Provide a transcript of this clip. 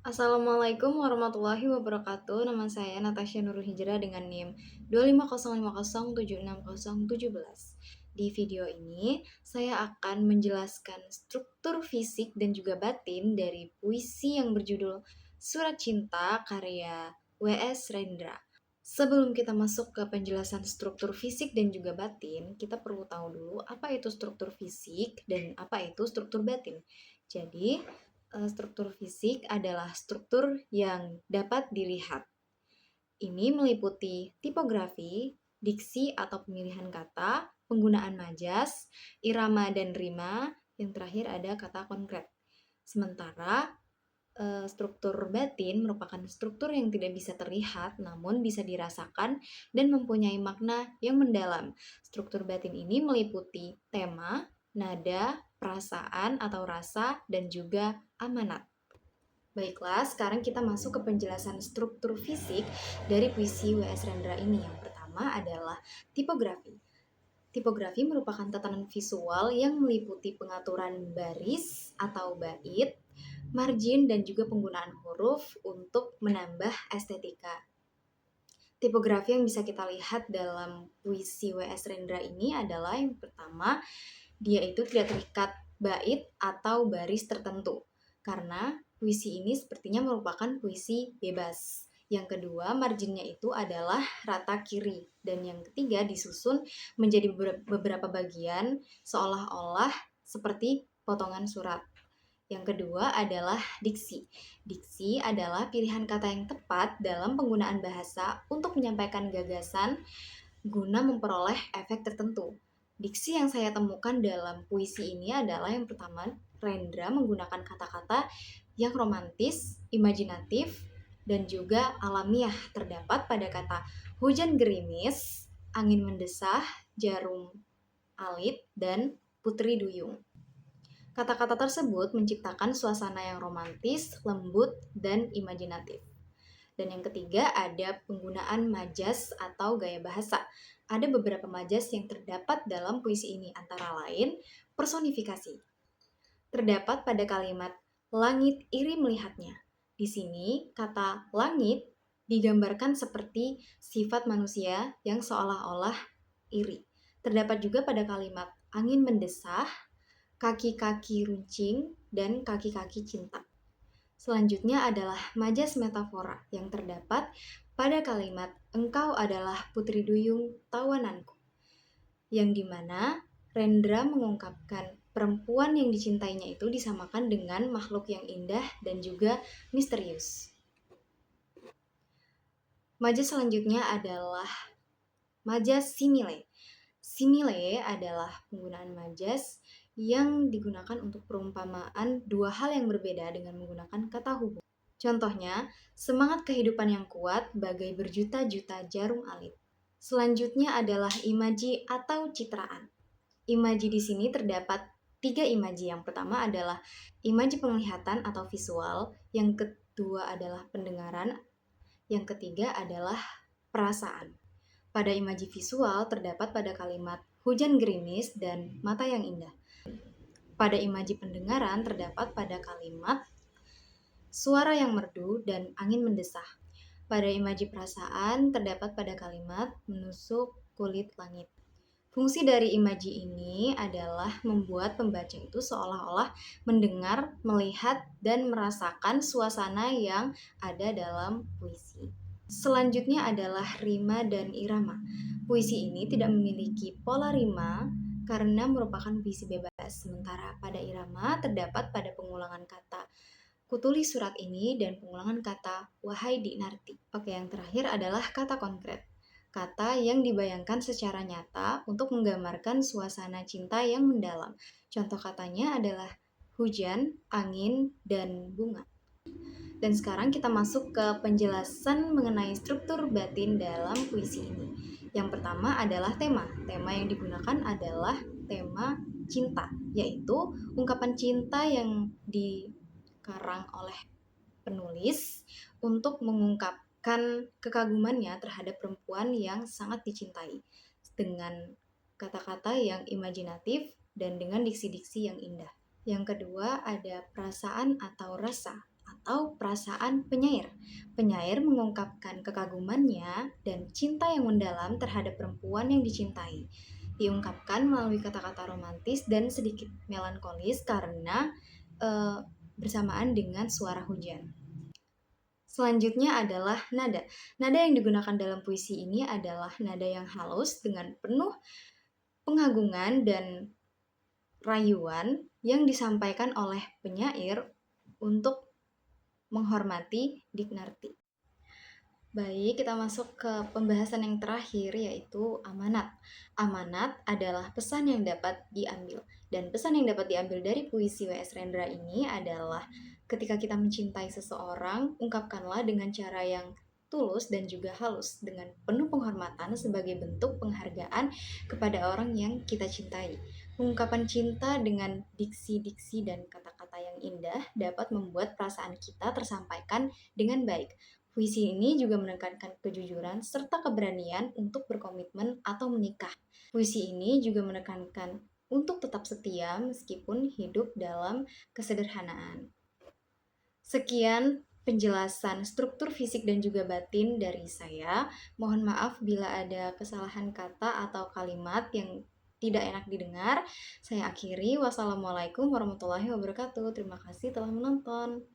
Assalamualaikum warahmatullahi wabarakatuh. Nama saya Natasha Nurul Hijrah dengan NIM 25050760017. Di video ini, saya akan menjelaskan struktur fisik dan juga batin dari puisi yang berjudul Surat Cinta karya W.S. Rendra. Sebelum kita masuk ke penjelasan struktur fisik dan juga batin, kita perlu tahu dulu apa itu struktur fisik dan apa itu struktur batin. Jadi, struktur fisik adalah struktur yang dapat dilihat. Ini meliputi tipografi, diksi atau pemilihan kata, penggunaan majas, irama dan rima, yang terakhir ada kata konkret. Sementara struktur batin merupakan struktur yang tidak bisa terlihat namun bisa dirasakan dan mempunyai makna yang mendalam. Struktur batin ini meliputi tema, nada, perasaan atau rasa, dan juga amanat. Baiklah, sekarang kita masuk ke penjelasan struktur fisik dari puisi W.S. Rendra ini. Yang pertama adalah tipografi. Tipografi merupakan tatanan visual yang meliputi pengaturan baris atau bait, margin, dan juga penggunaan huruf untuk menambah estetika. Tipografi yang bisa kita lihat dalam puisi W.S. Rendra ini adalah yang pertama, dia itu tidak terikat bait atau baris tertentu, karena puisi ini sepertinya merupakan puisi bebas. Yang kedua, marginnya itu adalah rata kiri. Dan yang ketiga, disusun menjadi beberapa bagian seolah-olah seperti potongan surat. Yang kedua adalah diksi. Diksi adalah pilihan kata yang tepat dalam penggunaan bahasa untuk menyampaikan gagasan guna memperoleh efek tertentu. Diksi yang saya temukan dalam puisi ini adalah yang pertama, Rendra menggunakan kata-kata yang romantis, imajinatif, dan juga alamiah. Terdapat pada kata hujan gerimis, angin mendesah, jarum alit, dan putri duyung. Kata-kata tersebut menciptakan suasana yang romantis, lembut, dan imajinatif. Dan yang ketiga ada penggunaan majas atau gaya bahasa. Ada beberapa majas yang terdapat dalam puisi ini, antara lain personifikasi. Terdapat pada kalimat langit iri melihatnya. Di sini kata langit digambarkan seperti sifat manusia yang seolah-olah iri. Terdapat juga pada kalimat angin mendesah, kaki-kaki runcing, dan kaki-kaki cinta. Selanjutnya adalah majas metafora yang terdapat pada kalimat engkau adalah putri duyung tawananku, yang dimana Rendra mengungkapkan perempuan yang dicintainya itu disamakan dengan makhluk yang indah dan juga misterius. Majas selanjutnya adalah majas simile. Simile adalah penggunaan majas yang digunakan untuk perumpamaan dua hal yang berbeda dengan menggunakan kata hubung. Contohnya, semangat kehidupan yang kuat bagai berjuta-juta jarum alit. Selanjutnya adalah imaji atau citraan. Imaji di sini terdapat 3 imaji. Yang pertama adalah imaji penglihatan atau visual, yang kedua adalah pendengaran, yang ketiga adalah perasaan. Pada imaji visual terdapat pada kalimat hujan gerimis dan mata yang indah. Pada imaji pendengaran terdapat pada kalimat suara yang merdu dan angin mendesah. Pada imaji perasaan terdapat pada kalimat menusuk kulit langit. Fungsi dari imaji ini adalah membuat pembaca itu seolah-olah mendengar, melihat, dan merasakan suasana yang ada dalam puisi. Selanjutnya adalah rima dan irama. Puisi ini tidak memiliki pola rima karena merupakan puisi bebas. Sementara pada irama terdapat pada pengulangan kata kutulis surat ini dan pengulangan kata wahai Dinarti. Oke, yang terakhir adalah kata konkret. Kata yang dibayangkan secara nyata untuk menggambarkan suasana cinta yang mendalam. Contoh katanya adalah hujan, angin, dan bunga. Dan sekarang kita masuk ke penjelasan mengenai struktur batin dalam puisi ini. Yang pertama adalah tema. Tema yang digunakan adalah tema cinta, yaitu ungkapan cinta yang dikarang oleh penulis untuk mengungkapkan kekagumannya terhadap perempuan yang sangat dicintai dengan kata-kata yang imajinatif dan dengan diksi-diksi yang indah. Yang kedua ada perasaan atau rasa atau perasaan penyair. Penyair mengungkapkan kekagumannya dan cinta yang mendalam terhadap perempuan yang dicintai. Diungkapkan melalui kata-kata romantis dan sedikit melankolis karena eh, bersamaan dengan suara hujan. Selanjutnya adalah nada. Nada yang digunakan dalam puisi ini adalah nada yang halus dengan penuh pengagungan dan rayuan yang disampaikan oleh penyair untuk menghormati Dignarti. Baik, kita masuk ke pembahasan yang terakhir yaitu amanat. Amanat adalah pesan yang dapat diambil. Dan pesan yang dapat diambil dari puisi W.S. Rendra ini adalah ketika kita mencintai seseorang, ungkapkanlah dengan cara yang tulus dan juga halus dengan penuh penghormatan sebagai bentuk penghargaan kepada orang yang kita cintai. Ungkapan cinta dengan diksi-diksi dan kata-kata yang indah dapat membuat perasaan kita tersampaikan dengan baik. Puisi ini juga menekankan kejujuran serta keberanian untuk berkomitmen atau menikah. Puisi ini juga menekankan untuk tetap setia meskipun hidup dalam kesederhanaan. Sekian penjelasan struktur fisik dan juga batin dari saya. Mohon maaf bila ada kesalahan kata atau kalimat yang tidak enak didengar. Saya akhiri. Wassalamualaikum warahmatullahi wabarakatuh. Terima kasih telah menonton.